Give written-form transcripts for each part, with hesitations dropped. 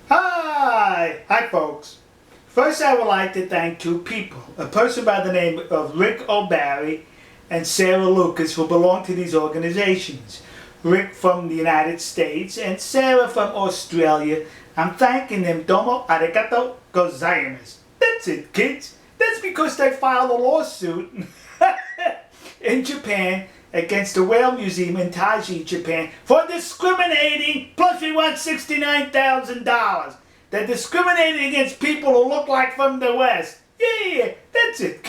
Hi folks. First I would like to thank two people, a person by the name of Rick O'Barry and Sarah Lucas, who belong to these organizations. Rick from the United States and Sarah from Australia. I'm thanking them. Domo arigato gozaimasu. That's it, kids. That's because they filed a lawsuit in Japan against the Whale Museum in Taiji, Japan, for discriminating, plus we want $69,000. They're discriminating against people who look like from the West. Yeah, that's it.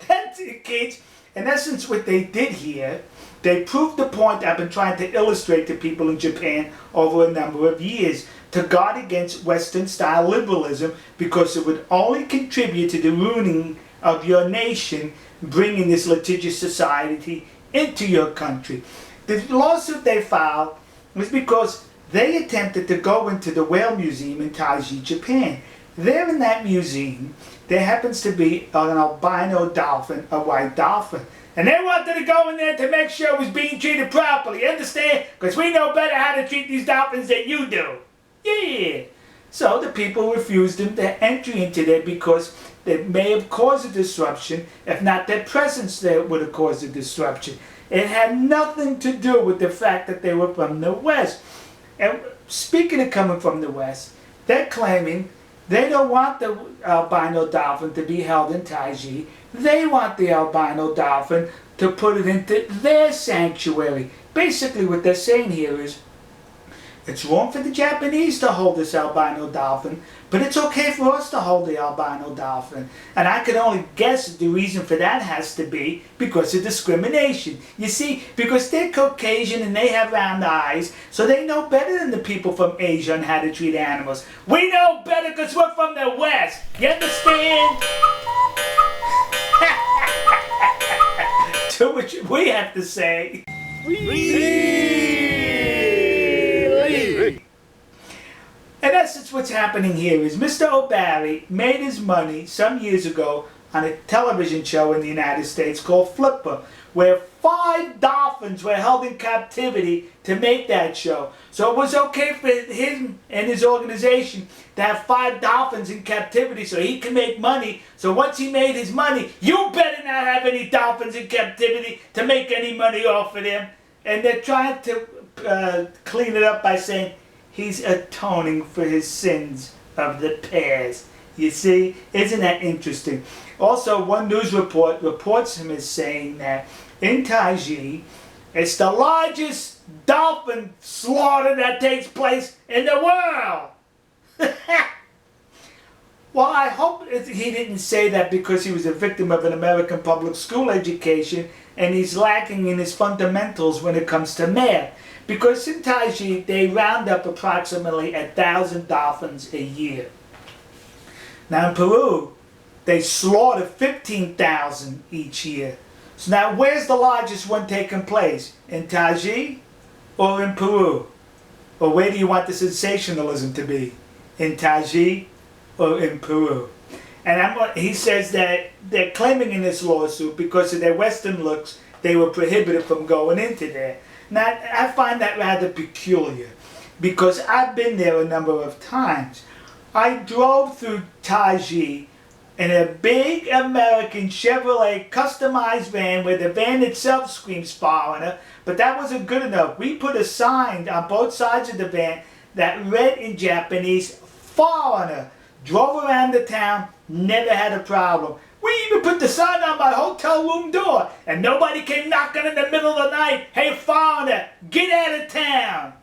That's it, kids. In essence, what they did here, they proved the point I've been trying to illustrate to people in Japan over a number of years, to guard against Western-style liberalism, because it would only contribute to the ruining of your nation, bringing this litigious society into your country. The lawsuit they filed was because they attempted to go into the Whale Museum in Taiji, Japan. There in that museum, there happens to be an albino dolphin, a white dolphin. And they wanted to go in there to make sure it was being treated properly. Understand? Because we know better how to treat these dolphins than you do. Yeah. So the people refused them their entry into there because they may have caused a disruption. If not their presence there would have caused a disruption. It had nothing to do with the fact that they were from the West. And speaking of coming from the West, they're claiming they don't want the albino dolphin to be held in Taiji. They want the albino dolphin to put it into their sanctuary. Basically what they're saying here is, it's wrong for the Japanese to hold this albino dolphin, but it's okay for us to hold the albino dolphin. And I can only guess the reason for that has to be because of discrimination. You see, because they're Caucasian and they have round eyes, so they know better than the people from Asia on how to treat animals. We know better because we're from the West. You understand? To which we have to say, in essence, what's happening here is Mr. O'Barry made his money some years ago on a television show in the United States called Flipper, where 5 dolphins were held in captivity to make that show. So it was okay for him and his organization to have 5 dolphins in captivity so he can make money. So once he made his money, you better not have any dolphins in captivity to make any money off of them. And they're trying to clean it up by saying he's atoning for his sins of the past. You see, isn't that interesting? Also, one news report reports him as saying that in Taiji, it's the largest dolphin slaughter that takes place in the world. Well, I hope he didn't say that because he was a victim of an American public school education and he's lacking in his fundamentals when it comes to math. Because in Taiji, they round up approximately 1,000 dolphins a year. Now in Peru, they slaughter 15,000 each year. So now where's the largest one taking place? In Taiji or in Peru? Or where do you want the sensationalism to be? In Taiji or in Peru? And he says that they're claiming in this lawsuit because of their Western looks, they were prohibited from going into there. Now, I find that rather peculiar because I've been there a number of times. I drove through Taiji in a big American Chevrolet customized van where the van itself screams foreigner, but that wasn't good enough. We put a sign on both sides of the van that read in Japanese, foreigner. Drove around the town, never had a problem. We even put the sign on my hotel room door, and nobody came knocking in the middle of the night, hey foreigner, get out of town.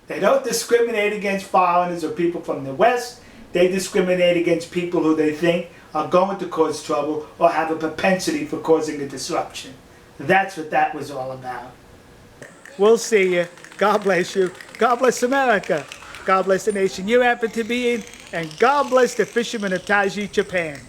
They don't discriminate against foreigners or people from the West. They discriminate against people who they think are going to cause trouble or have a propensity for causing a disruption. That's what that was all about. We'll see you. God bless you. God bless America. God bless the nation you happen to be in, and God bless the fishermen of Taiji, Japan.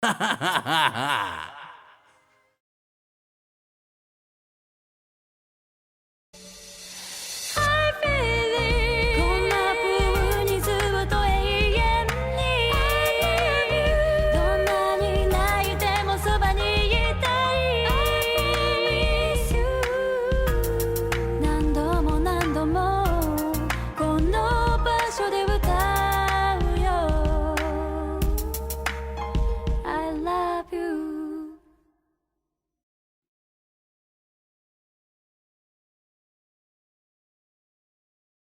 Ha ha ha ha!